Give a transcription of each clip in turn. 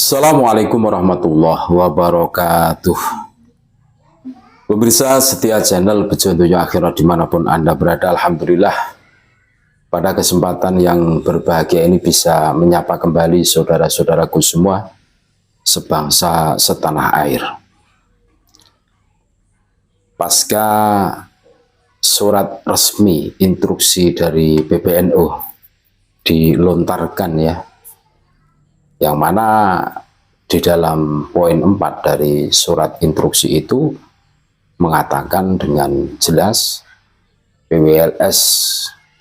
Assalamualaikum warahmatullahi wabarakatuh. Pemirsa setia channel Petunjuk Akhirat dimanapun Anda berada, Alhamdulillah pada kesempatan yang berbahagia ini bisa menyapa kembali saudara-saudaraku semua sebangsa setanah air. Pasca surat resmi instruksi dari PBNU dilontarkan ya, yang mana di dalam poin 4 dari surat instruksi itu mengatakan dengan jelas PWLS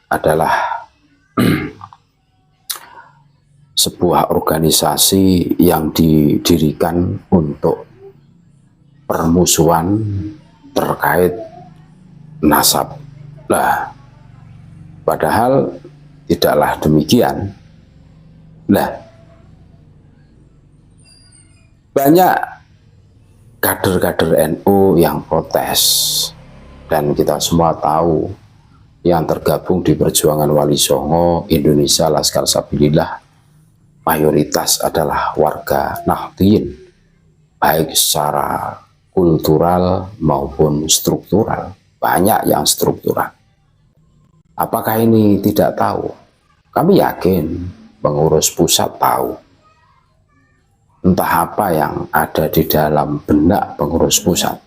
adalah sebuah organisasi yang didirikan untuk permusuhan terkait nasab. Nah, padahal tidaklah demikian. Nah, banyak kader-kader NU yang protes, dan kita semua tahu yang tergabung di Perjuangan Wali Songo Indonesia Laskar Sabilillah mayoritas adalah warga Nahdliyin, baik secara kultural maupun struktural. Banyak yang struktural. Apakah ini tidak tahu? Kami yakin pengurus pusat tahu. Entah apa yang ada di dalam benak pengurus pusat.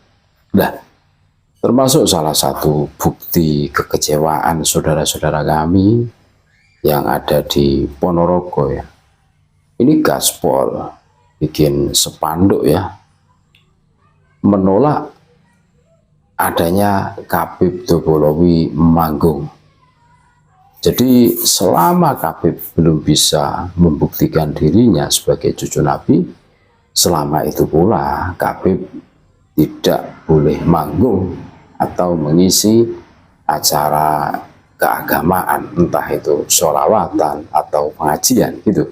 Nah, termasuk salah satu bukti kekecewaan saudara-saudara kami yang ada di Ponorogo ya. Ini gaspol bikin spanduk ya, menolak adanya Khabib Dobolowi manggung. Jadi selama Khabib belum bisa membuktikan dirinya sebagai cucu Nabi, selama itu pula Khabib tidak boleh manggung atau mengisi acara keagamaan, entah itu sholawatan atau pengajian gitu.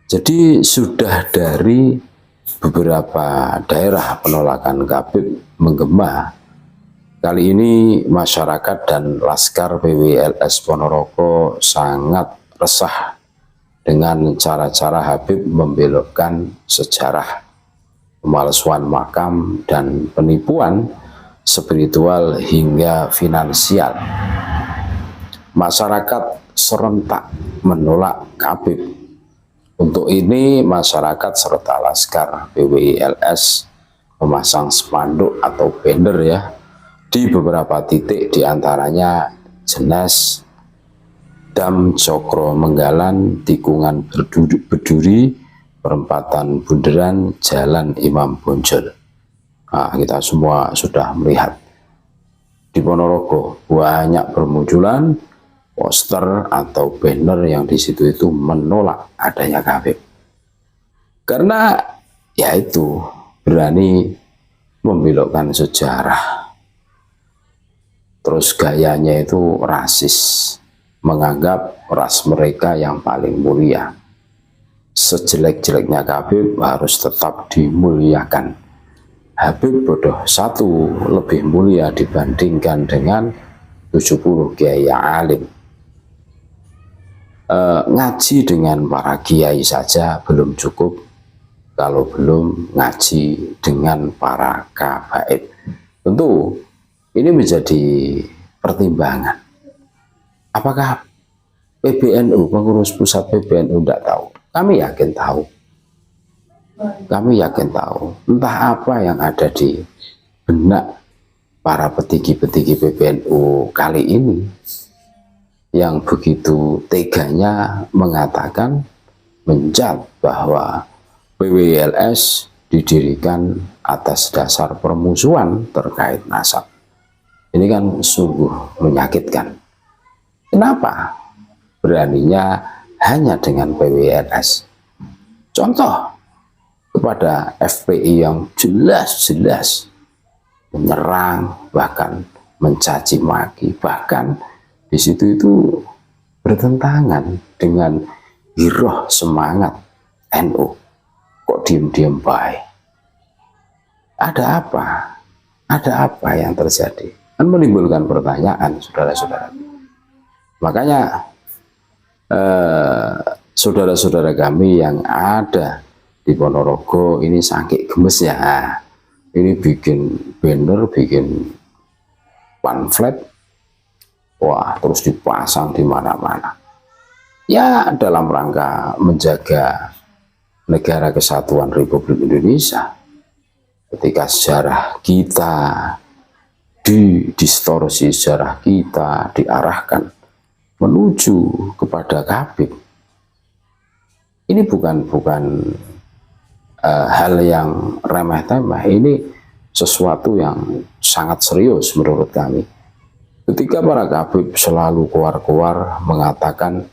Jadi sudah dari beberapa daerah penolakan Khabib menggema. Kali ini masyarakat dan Laskar PWLS Ponorogo sangat resah dengan cara-cara Habib membelokkan sejarah, pemalsuan makam, dan penipuan spiritual hingga finansial. Masyarakat serentak menolak Habib. Untuk ini masyarakat serta Laskar PWLS memasang spanduk atau banner ya di beberapa titik, diantaranya Jenes, Dam Cokro Menggalan, Tikungan Beduri, Perempatan Bunderan, Jalan Imam Bonjol. Nah, kita semua sudah melihat di Ponorogo banyak bermunculan poster atau banner yang di situ itu menolak adanya Khabib. Karena yaitu berani membelokkan sejarah. Terus gayanya itu rasis, menganggap ras mereka yang paling mulia. Sejelek-jeleknya Khabib harus tetap dimuliakan. Habib bodoh satu lebih mulia dibandingkan dengan 70 kiai alim. Ngaji dengan para kiai saja belum cukup kalau belum ngaji dengan para kabaib. Tentu ini menjadi pertimbangan. Apakah PBNU, pengurus pusat PBNU tidak tahu? Kami yakin tahu. Kami yakin tahu. Entah apa yang ada di benak para petinggi-petinggi PBNU kali ini yang begitu teganya mengatakan, mencat bahwa PWLS didirikan atas dasar permusuhan terkait nasab. Ini kan sungguh menyakitkan. Kenapa beraninya hanya dengan PWLS? Contoh kepada FPI yang jelas-jelas menyerang, bahkan mencaci maki, bahkan di situ itu bertentangan dengan giroh semangat NU. Kok diem-diem baik? Ada apa? Ada apa yang terjadi? Kan menimbulkan pertanyaan, saudara-saudara. Makanya saudara-saudara kami yang ada di Ponorogo ini saking gemes ya, ini bikin banner, bikin pamflet, wah terus dipasang di mana-mana. Ya dalam rangka menjaga negara kesatuan Republik Indonesia. Ketika sejarah kita distorsi, sejarah kita diarahkan menuju kepada Habib. Ini bukan hal yang remeh-temeh, ini sesuatu yang sangat serius menurut kami. Ketika para Habib selalu keluar-keluar mengatakan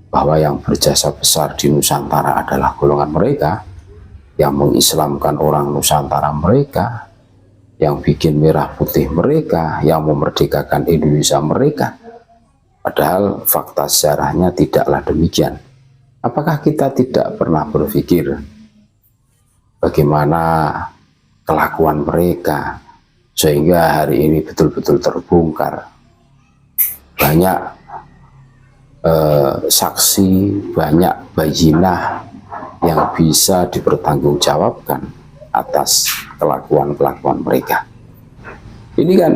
bahwa yang berjasa besar di Nusantara adalah golongan mereka, yang mengislamkan orang Nusantara mereka, yang bikin merah putih mereka, yang memerdekakan Indonesia mereka. Padahal fakta sejarahnya tidaklah demikian. Apakah kita tidak pernah berpikir bagaimana kelakuan mereka sehingga hari ini betul-betul terbongkar? Banyak saksi, banyak bayinah yang bisa dipertanggungjawabkan atas kelakuan-kelakuan mereka. Ini kan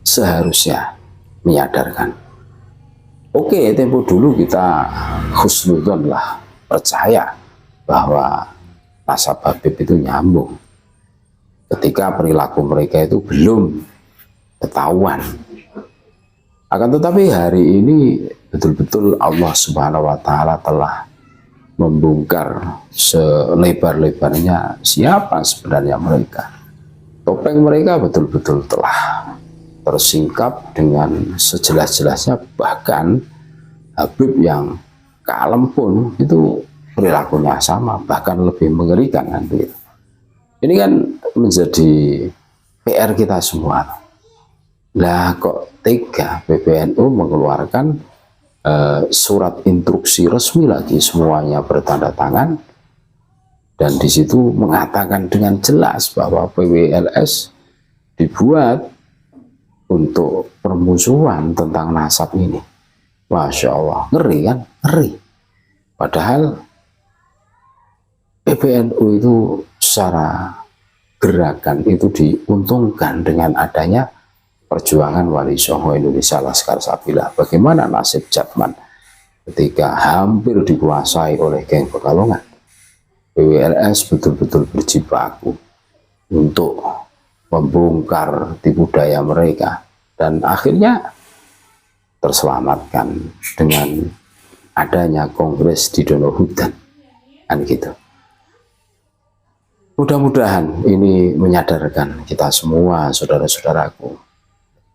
seharusnya menyadarkan. Oke, tempo dulu kita husnudzon lah, percaya bahwa nasab Habib itu nyambung. Ketika perilaku mereka itu belum ketahuan. Akan tetapi hari ini betul-betul Allah Subhanahu wa Ta'ala telah membongkar selebar-lebarnya siapa sebenarnya mereka. Topeng mereka betul-betul telah tersingkap dengan sejelas-jelasnya. Bahkan Habib yang kalem pun itu perilakunya sama, bahkan lebih mengerikan kan begitu. Ini kan menjadi PR kita semua. Lah kok tega PBNU mengeluarkan surat instruksi resmi lagi, semuanya bertanda tangan, dan di situ mengatakan dengan jelas bahwa PWLS dibuat untuk permusuhan tentang nasab ini. Masya Allah, ngeri kan? Ngeri. Padahal PBNU itu secara gerakan itu diuntungkan dengan adanya perjuangan Wali Songo Indonesia Laskar Sabilah. Bagaimana nasib Jatman ketika hampir dikuasai oleh geng Pekalongan? PWLS betul-betul berjibaku untuk membongkar tipu daya mereka, dan akhirnya terselamatkan dengan adanya kongres di Donohudan kan gitu. Mudah-mudahan ini menyadarkan kita semua, saudara-saudaraku,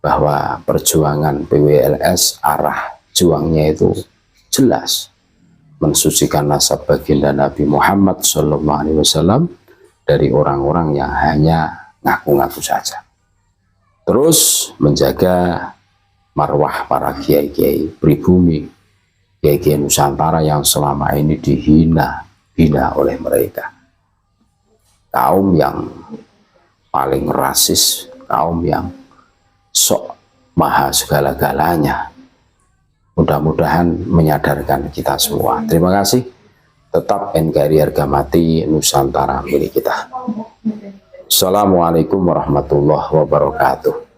bahwa perjuangan PWLS arah juangnya itu jelas, mensucikan nasab baginda Nabi Muhammad SAW dari orang-orang yang hanya ngaku-ngaku saja. Terus menjaga marwah para kiai-kiai pribumi, kiai-kiai Nusantara yang selama ini dihina oleh mereka. Kaum yang paling rasis, kaum yang sok maha segala-galanya. Mudah-mudahan menyadarkan kita semua. Terima kasih. Tetap NKRI harga mati, Nusantara milik kita. Assalamualaikum warahmatullahi wabarakatuh.